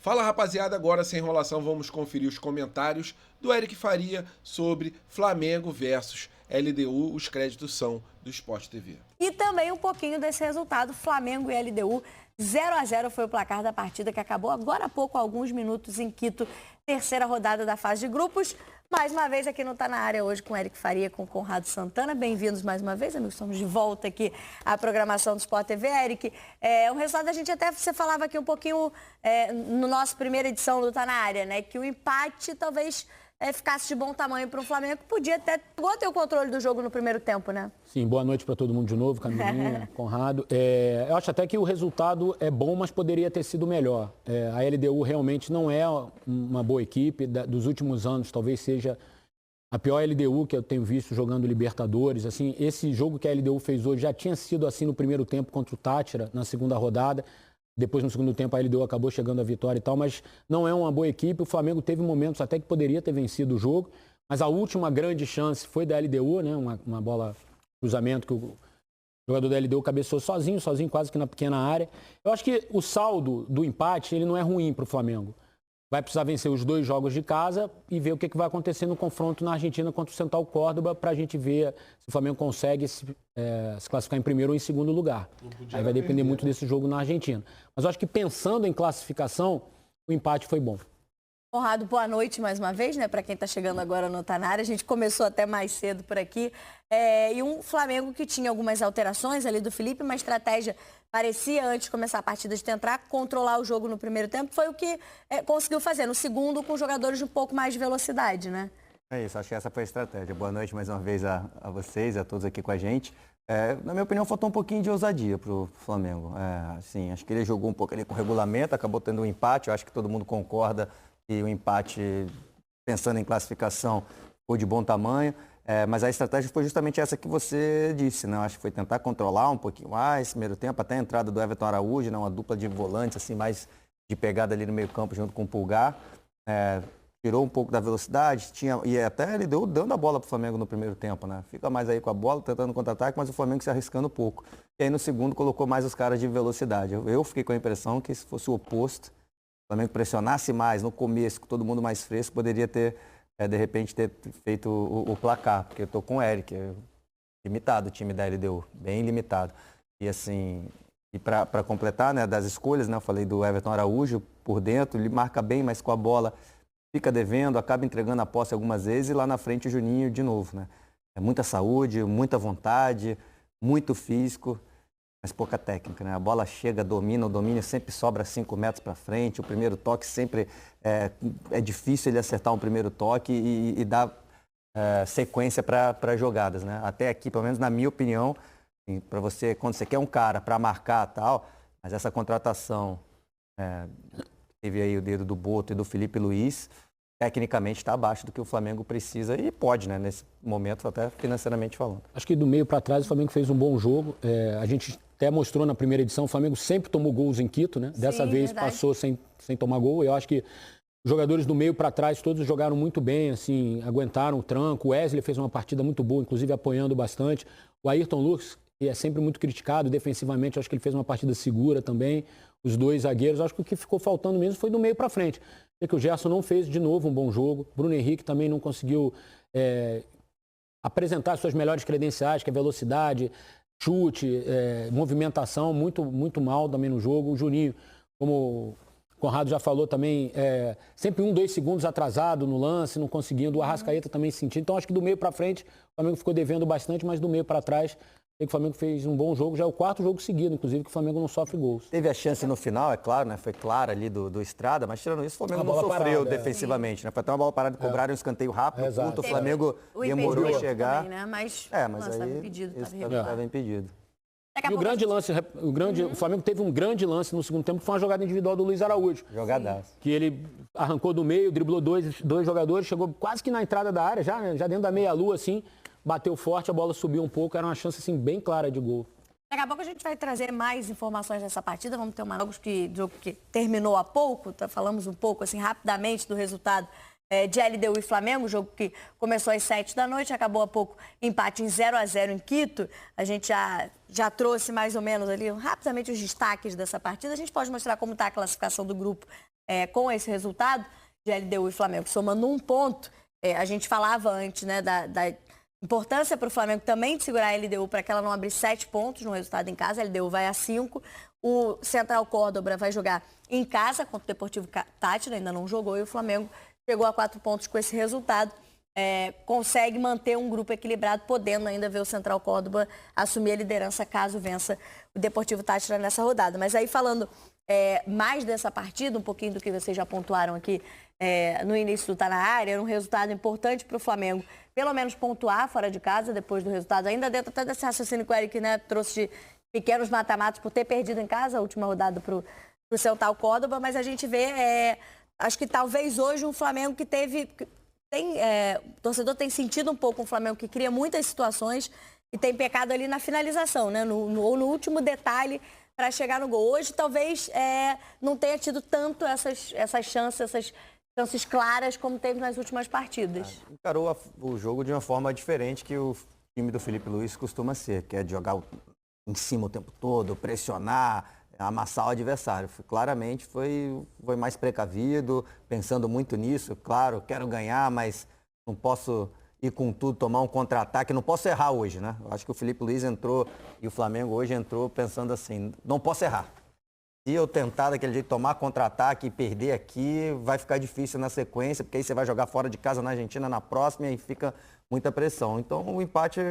Fala rapaziada, agora sem enrolação vamos conferir os comentários do Eric Faria sobre Flamengo versus LDU. Os créditos são do Sport TV. E também um pouquinho desse resultado, Flamengo e LDU, 0-0 foi o placar da partida que acabou agora há pouco, alguns minutos em Quito, terceira rodada da fase de grupos. Mais uma vez aqui no Tá Na Área hoje com o Eric Faria, com o Conrado Santana. Bem-vindos mais uma vez, amigos. Estamos de volta aqui à programação do Sport TV. Eric, o resultado a gente até, você falava aqui um pouquinho no nosso primeira edição do Tá Na Área, né? Que o empate talvez ficasse de bom tamanho para o Flamengo. Podia até ter o controle do jogo no primeiro tempo, né? Sim, boa noite para todo mundo de novo, Camilinha, Conrado. Eu acho até que o resultado é bom, mas poderia ter sido melhor. A LDU realmente não é uma boa equipe. Dos últimos anos, talvez seja a pior LDU que eu tenho visto jogando Libertadores. Assim, esse jogo que a LDU fez hoje já tinha sido assim no primeiro tempo contra o Táchira, na segunda rodada. Depois, no segundo tempo, a LDU acabou chegando à vitória e tal, mas não é uma boa equipe. O Flamengo teve momentos até que poderia ter vencido o jogo, mas a última grande chance foi da LDU, né? Uma bola cruzamento que o jogador da LDU cabeçou sozinho, quase que na pequena área. Eu acho que o saldo do empate ele não é ruim para o Flamengo. Vai precisar vencer os 2 jogos de casa e ver o que vai acontecer no confronto na Argentina contra o Central Córdoba para a gente ver se o Flamengo consegue se classificar em primeiro ou em segundo lugar. Aí vai depender muito desse jogo na Argentina. Mas eu acho que pensando em classificação, o empate foi bom. Conrado, boa noite mais uma vez, né? Para quem está chegando agora no Tá Na Área. A gente começou até mais cedo por aqui. E um Flamengo que tinha algumas alterações ali do Felipe, uma estratégia parecia, antes de começar a partida, de tentar controlar o jogo no primeiro tempo, foi o que conseguiu fazer. No segundo, com jogadores de um pouco mais de velocidade, né? É isso, acho que essa foi a estratégia. Boa noite mais uma vez a vocês, a todos aqui com a gente. Na minha opinião, faltou um pouquinho de ousadia para o Flamengo. Assim, acho que ele jogou um pouco ali com o regulamento, acabou tendo um empate. Eu acho que todo mundo concorda que o empate, pensando em classificação, foi de bom tamanho. Mas a estratégia foi justamente essa que você disse, né? Acho que foi tentar controlar um pouquinho mais, primeiro tempo, até a entrada do Everton Araújo, né? Uma dupla de volantes, assim, mais de pegada ali no meio campo junto com o Pulgar. Tirou um pouco da velocidade, e até ele deu dando a bola para o Flamengo no primeiro tempo, né? Fica mais aí com a bola, tentando contra-ataque, mas o Flamengo se arriscando um pouco. E aí no segundo colocou mais os caras de velocidade. Eu fiquei com a impressão que se fosse o oposto, o Flamengo pressionasse mais no começo, com todo mundo mais fresco, poderia ter, de repente, ter feito o placar, porque eu tô com o Eric, limitado o time da LDU, bem limitado. E assim, para completar, né, das escolhas, né, eu falei do Everton Araújo por dentro, ele marca bem, mas com a bola fica devendo, acaba entregando a posse algumas vezes e lá na frente o Juninho de novo, né? Muita saúde, muita vontade, muito físico, mas pouca técnica, né? A bola chega, domina, o domínio sempre sobra 5 metros para frente, o primeiro toque sempre é difícil ele acertar um primeiro toque e dar sequência para jogadas, né? Até aqui, pelo menos na minha opinião, para você, quando você quer um cara para marcar tal, mas essa contratação teve aí o dedo do Boto e do Felipe Luiz, tecnicamente está abaixo do que o Flamengo precisa e pode, né, nesse momento, até financeiramente falando. Acho que do meio para trás o Flamengo fez um bom jogo. A gente até mostrou na primeira edição, o Flamengo sempre tomou gols em Quito, né? Dessa vez verdade. Passou sem tomar gol. Eu acho que os jogadores do meio para trás todos jogaram muito bem, assim, aguentaram o tranco. O Wesley fez uma partida muito boa, inclusive apoiando bastante. O Ayrton Lucas, que é sempre muito criticado defensivamente, acho que ele fez uma partida segura também. Os 2 zagueiros, acho que o que ficou faltando mesmo foi do meio para frente. Que o Gerson não fez de novo um bom jogo. Bruno Henrique também não conseguiu apresentar suas melhores credenciais, que é velocidade, chute, movimentação, muito mal também no jogo. O Juninho, como o Conrado já falou também, sempre 1, 2 segundos atrasado no lance, não conseguindo. O Arrascaeta também sentiu. Então acho que do meio para frente o Flamengo ficou devendo bastante, mas do meio para trás que o Flamengo fez um bom jogo, já é o 4º jogo seguido, inclusive, que o Flamengo não sofre gols. Teve a chance no final, é claro, né? Foi clara ali do Estrada, mas tirando isso, o Flamengo não sofreu defensivamente, né? Foi até uma bola parada, cobraram um escanteio rápido, o Flamengo demorou a chegar. Também, né? Mas aí estava impedido. E o grande lance, o Flamengo teve um grande lance no segundo tempo, que foi uma jogada individual do Luiz Araújo. Jogadaço. Que ele arrancou do meio, driblou dois jogadores, chegou quase que na entrada da área, já dentro da meia-lua, assim. Bateu forte, a bola subiu um pouco, era uma chance assim, bem clara de gol. Daqui a pouco a gente vai trazer mais informações dessa partida, vamos ter uma jogo que terminou há pouco, falamos um pouco assim rapidamente do resultado de LDU e Flamengo, jogo que começou às 7 da noite, acabou há pouco empate em 0-0 em Quito. A gente já trouxe mais ou menos ali rapidamente os destaques dessa partida. A gente pode mostrar como está a classificação do grupo com esse resultado de LDU e Flamengo somando 1 ponto, a gente falava antes, né, da importância para o Flamengo também de segurar a LDU para que ela não abrisse 7 pontos no resultado em casa. A LDU vai a 5. O Central Córdoba vai jogar em casa contra o Deportivo Táchira, ainda não jogou, e o Flamengo chegou a 4 pontos com esse resultado. Consegue manter um grupo equilibrado, podendo ainda ver o Central Córdoba assumir a liderança caso vença o Deportivo Táchira nessa rodada. Mas aí falando mais dessa partida, um pouquinho do que vocês já pontuaram aqui no início do Tá Na Área, era um resultado importante para o Flamengo, pelo menos pontuar fora de casa depois do resultado, ainda dentro até desse raciocínio que o Eric, né, trouxe de pequenos mata-matas por ter perdido em casa a última rodada para o Central Córdoba, mas a gente vê, acho que talvez hoje um Flamengo que o torcedor tem sentido um pouco um Flamengo que cria muitas situações e tem pecado ali na finalização, né? Ou no último detalhe para chegar no gol. Hoje talvez não tenha tido tanto essas chances claras como teve nas últimas partidas. Encarou o jogo de uma forma diferente que o time do Felipe Luiz costuma ser, que é de jogar em cima o tempo todo, pressionar, amassar o adversário. Claramente foi mais precavido, pensando muito nisso. Claro, quero ganhar, mas não posso ir com tudo, tomar um contra-ataque. Não posso errar hoje, né? Eu acho que o Felipe Luiz entrou e o Flamengo hoje entrou pensando assim, não posso errar. Se eu tentar daquele jeito tomar contra-ataque e perder aqui, vai ficar difícil na sequência, porque aí você vai jogar fora de casa na Argentina na próxima e fica muita pressão. Então o empate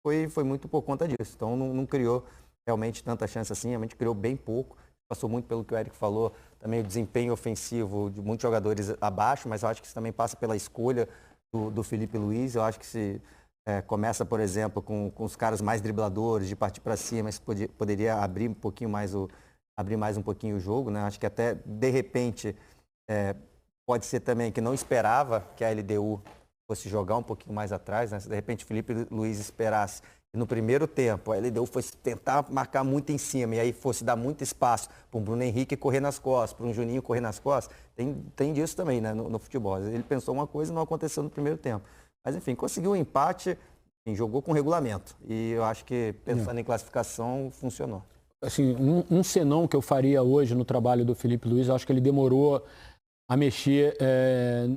foi muito por conta disso. Então não criou realmente tanta chance assim, realmente criou bem pouco. Passou muito pelo que o Eric falou, também o desempenho ofensivo de muitos jogadores abaixo, mas eu acho que isso também passa pela escolha do Felipe Luiz. Eu acho que se começa, por exemplo, com os caras mais dribladores, de partir para cima, isso poderia abrir mais um pouquinho o jogo, né? Acho que até, de repente, pode ser também que não esperava que a LDU fosse jogar um pouquinho mais atrás, né? Se de repente o Felipe Luiz esperasse que no primeiro tempo a LDU fosse tentar marcar muito em cima e aí fosse dar muito espaço para um Bruno Henrique correr nas costas, para um Juninho correr nas costas, tem disso também, né, no futebol. Ele pensou uma coisa e não aconteceu no primeiro tempo. Mas, enfim, conseguiu um empate, enfim, jogou com regulamento. E eu acho que, pensando em classificação, funcionou. Assim, um senão que eu faria hoje no trabalho do Felipe Luiz, eu acho que ele demorou a mexer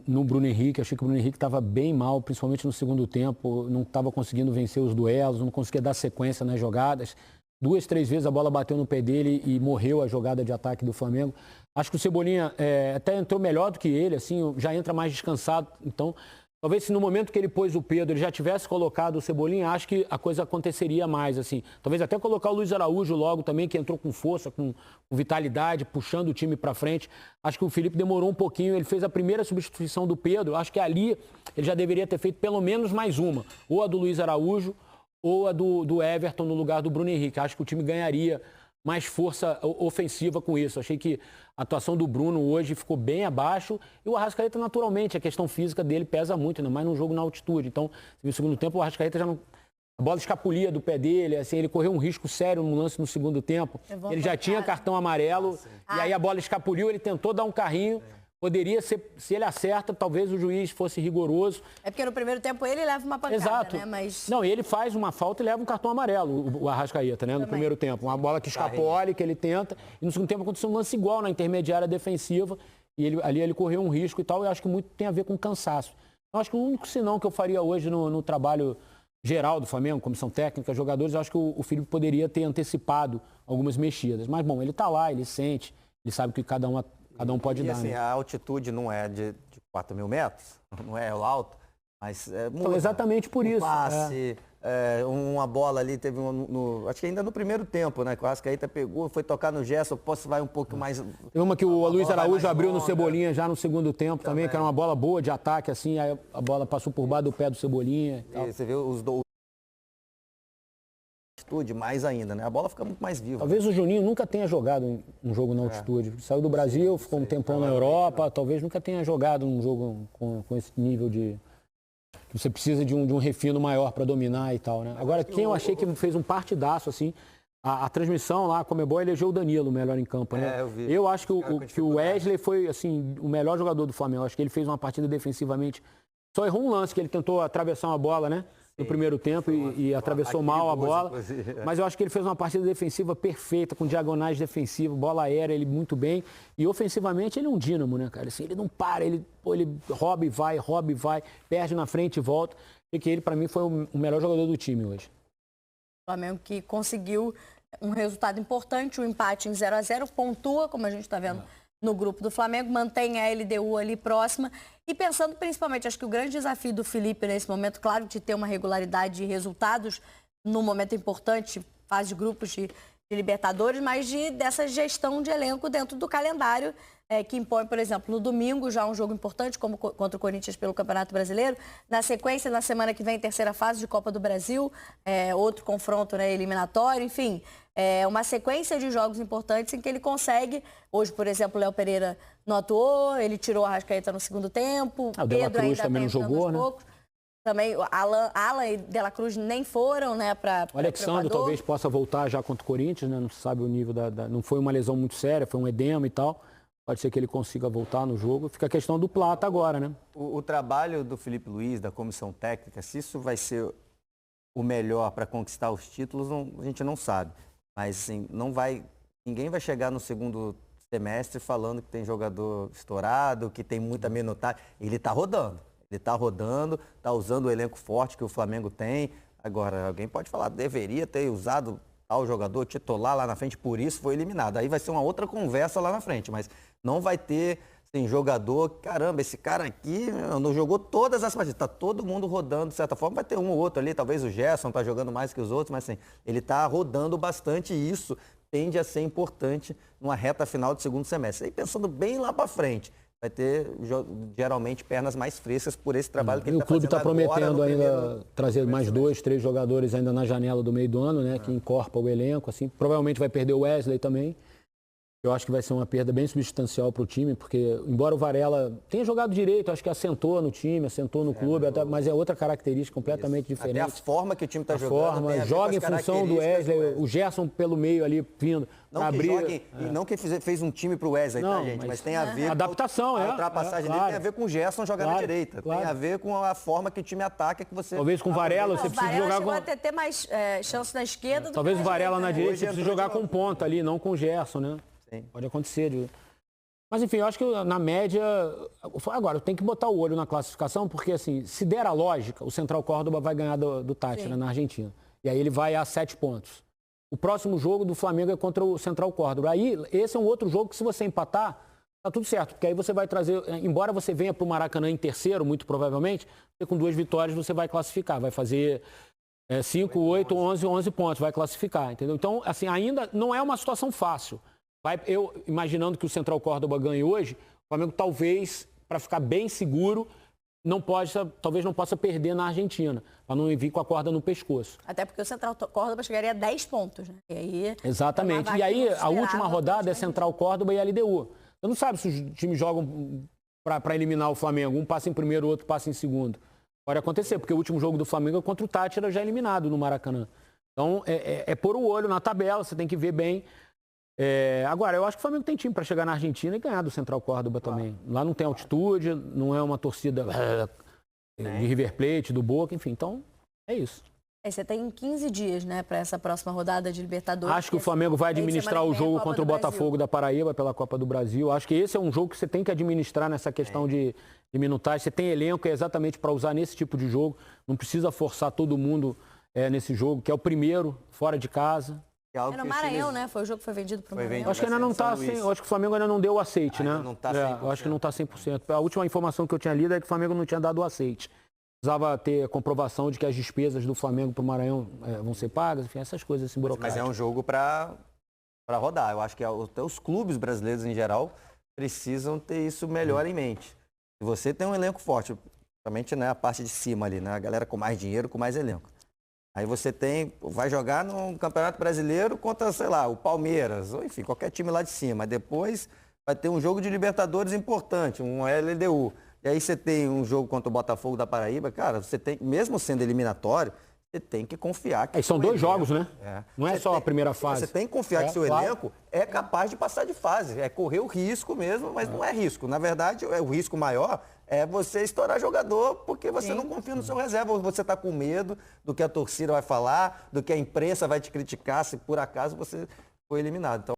no Bruno Henrique. Achei que o Bruno Henrique estava bem mal, principalmente no segundo tempo, não estava conseguindo vencer os duelos, não conseguia dar sequência nas jogadas. 2, 3 vezes a bola bateu no pé dele e morreu a jogada de ataque do Flamengo. Acho que o Cebolinha até entrou melhor do que ele, assim, já entra mais descansado. Então, talvez se no momento que ele pôs o Pedro, ele já tivesse colocado o Cebolinha, acho que a coisa aconteceria mais, assim. Talvez até colocar o Luiz Araújo logo também, que entrou com força, com vitalidade, puxando o time para frente. Acho que o Felipe demorou um pouquinho, ele fez a primeira substituição do Pedro. Acho que ali ele já deveria ter feito pelo menos mais uma. Ou a do Luiz Araújo, ou a do Everton no lugar do Bruno Henrique. Acho que o time ganharia mais força ofensiva com isso. Achei que a atuação do Bruno hoje ficou bem abaixo e o Arrascaeta, naturalmente, a questão física dele pesa muito, ainda mais num jogo na altitude. Então, no segundo tempo, o Arrascaeta já não... A bola escapulia do pé dele, assim, ele correu um risco sério no lance no segundo tempo. Ele já tinha cartão amarelo e aí a bola escapuliu, ele tentou dar um carrinho. Poderia ser, se ele acerta, talvez o juiz fosse rigoroso. É porque no primeiro tempo ele leva uma pancada, exato, né? Mas... Não, ele faz uma falta e leva um cartão amarelo, o Arrascaeta, né? No primeiro tempo. Uma bola que escapole, que ele tenta. E no segundo tempo aconteceu um lance igual na intermediária defensiva. E ali ele correu um risco e tal. E eu acho que muito tem a ver com cansaço. Eu acho que o único sinão que eu faria hoje no trabalho geral do Flamengo, comissão técnica, jogadores, eu acho que o Felipe poderia ter antecipado algumas mexidas. Mas, bom, ele tá lá, ele sente, ele sabe que cada um pode dar. Assim, né? A altitude não é de 4 mil metros, não é o alto, mas então, exatamente por isso. Passe, uma bola ali, teve acho que ainda no primeiro tempo, né? Que o Arrascaeta pegou, foi tocar no Gerson, posso vai um pouco mais... Teve uma que o Luiz Araújo abriu no Cebolinha já no segundo tempo também, que era uma bola boa de ataque, assim, aí a bola passou por baixo do pé do Cebolinha. E você vê os altitude mais ainda, né? A bola fica muito mais viva. Talvez o Juninho nunca tenha jogado um jogo na altitude. Saiu do Brasil, ficou um tempão na Europa, talvez nunca tenha jogado um jogo com esse nível de... Você precisa de um refino maior para dominar e tal, né? Agora, quem eu achei que fez um partidaço, assim, a transmissão lá, a Comebol elegeu o Danilo melhor em campo, né? Eu acho que o Wesley foi, assim, o melhor jogador do Flamengo. Eu acho que ele fez uma partida defensivamente. Só errou um lance que ele tentou atravessar uma bola, né? no primeiro tempo e atravessou mal a bola. Mas eu acho que ele fez uma partida defensiva perfeita, com diagonais defensivas, bola aérea, ele muito bem. E ofensivamente ele é um dínamo, né, cara? Assim, ele não para, ele rouba e vai, perde na frente e volta. E que ele, para mim, foi o melhor jogador do time hoje. O Flamengo que conseguiu um resultado importante, um empate em 0-0, pontua, como a gente está vendo no grupo do Flamengo, mantém a LDU ali próxima. E pensando principalmente, acho que o grande desafio do Felipe nesse momento, claro, de ter uma regularidade de resultados no momento importante, fase de grupos de Libertadores, mas dessa gestão de elenco dentro do calendário, que impõe, por exemplo, no domingo já um jogo importante, como contra o Corinthians pelo Campeonato Brasileiro. Na sequência, na semana que vem, terceira fase de Copa do Brasil, outro confronto, né, eliminatório, enfim. Uma sequência de jogos importantes em que ele consegue. Hoje, por exemplo, o Léo Pereira não atuou, ele tirou a Arrascaeta no segundo tempo. O De La Cruz também não jogou, né? Também Alan e De La Cruz nem foram, né, para o Alexandre talvez possa voltar já contra o Corinthians, né? Não se sabe o nível não foi uma lesão muito séria, foi um edema e tal. Pode ser que ele consiga voltar no jogo. Fica a questão do Plata agora, né? O trabalho do Felipe Luiz, da comissão técnica, se isso vai ser o melhor para conquistar os títulos, a gente não sabe. Mas assim, ninguém vai chegar no segundo semestre falando que tem jogador estourado, que tem muita minutagem. Ele está rodando. Ele está rodando, está usando o elenco forte que o Flamengo tem. Agora, alguém pode falar, deveria ter usado tal jogador titular lá na frente, por isso foi eliminado. Aí vai ser uma outra conversa lá na frente, mas não vai ter jogador, caramba, esse cara aqui não jogou todas as partidas, está todo mundo rodando de certa forma, vai ter um ou outro ali, talvez o Gerson está jogando mais que os outros, mas assim, ele está rodando bastante e isso tende a ser importante numa reta final do segundo semestre. Aí pensando bem lá para frente, vai ter geralmente pernas mais frescas por esse trabalho que ele está fazendo. O clube está prometendo ainda trazer mais 2, 3 jogadores ainda na janela do meio do ano, né? Que encorpa o elenco, assim. Provavelmente vai perder o Wesley também. Eu acho que vai ser uma perda bem substancial para o time, porque embora o Varela tenha jogado direito, acho que assentou no time, assentou no clube, mas é outra característica completamente diferente. Até a forma que o time está jogando. Joga em função do Wesley, o Gerson pelo meio ali vindo. Não que fez um time para o Wesley, tá, gente? Mas tem a ver adaptação, com a ultrapassagem dele, tem a ver com o Gerson jogar na direita. Tem a ver com a forma que o time ataca, que você... Talvez com o Varela, você precisa jogar com... Varela ter mais chance na esquerda. Talvez o Varela na direita, você precisa jogar com ponta ali, não com o Gerson, né? Pode acontecer. Mas, enfim, eu acho que na média... Agora, tem que botar o olho na classificação, porque, assim, se der a lógica, o Central Córdoba vai ganhar do Táchira, na Argentina. E aí ele vai a 7 pontos. O próximo jogo do Flamengo é contra o Central Córdoba. Aí, esse é um outro jogo que, se você empatar, tá tudo certo. Porque aí você vai trazer... Embora você venha para o Maracanã em terceiro, muito provavelmente, com 2 vitórias você vai classificar. Vai fazer 5, 8, 11 pontos. Vai classificar, entendeu? Então, assim, ainda não é uma situação fácil. Eu, imaginando que o Central Córdoba ganhe hoje, o Flamengo talvez, para ficar bem seguro, talvez não possa perder na Argentina, para não vir com a corda no pescoço. Até porque o Central Córdoba chegaria a 10 pontos, né? E aí, exatamente. E aí, a última rodada é Central Córdoba e LDU. Você não sabe se os times jogam para eliminar o Flamengo. Um passa em primeiro, o outro passa em segundo. Pode acontecer, porque o último jogo do Flamengo é contra o Táchira, já eliminado no Maracanã. Então, é pôr o olho na tabela, você tem que ver bem. Agora, eu acho que o Flamengo tem time para chegar na Argentina e ganhar do Central Córdoba também. Lá não tem altitude, não é uma torcida de River Plate, do Boca, enfim. Então, é isso. Você tem 15 dias, né, para essa próxima rodada de Libertadores. Acho que o Flamengo vai administrar o jogo contra o Botafogo da Paraíba pela Copa do Brasil. Acho que esse é um jogo que você tem que administrar nessa questão de minutagem. Você tem elenco exatamente para usar nesse tipo de jogo. Não precisa forçar todo mundo nesse jogo, que é o primeiro, fora de casa. É no Maranhão, né? Foi o jogo que foi vendido para o Maranhão. Acho que ainda não está assim. Acho que o Flamengo ainda não deu o aceite, né? Não tá 100%. Acho que não está 100%. A última informação que eu tinha lido é que o Flamengo não tinha dado o aceite. Precisava ter a comprovação de que as despesas do Flamengo para o Maranhão vão ser pagas, enfim, essas coisas assim, burocráticas. Mas é um jogo para rodar. Eu acho que até os clubes brasileiros em geral precisam ter isso melhor em mente. Se você tem um elenco forte, principalmente, né, a parte de cima ali, né? A galera com mais dinheiro, com mais elenco. Aí você vai jogar no Campeonato Brasileiro contra, sei lá, o Palmeiras, ou enfim, qualquer time lá de cima. Depois vai ter um jogo de Libertadores importante, um LDU. E aí você tem um jogo contra o Botafogo da Paraíba, cara, você tem, mesmo sendo eliminatório, você tem que confiar que... são 2 jogos, né? Não é só a primeira fase. Você tem que confiar que seu elenco é capaz de passar de fase. É correr o risco mesmo, mas não é risco. Na verdade, o risco maior é você estourar jogador porque você não confia no seu reserva, ou você está com medo do que a torcida vai falar, do que a imprensa vai te criticar se por acaso você foi eliminado. Então,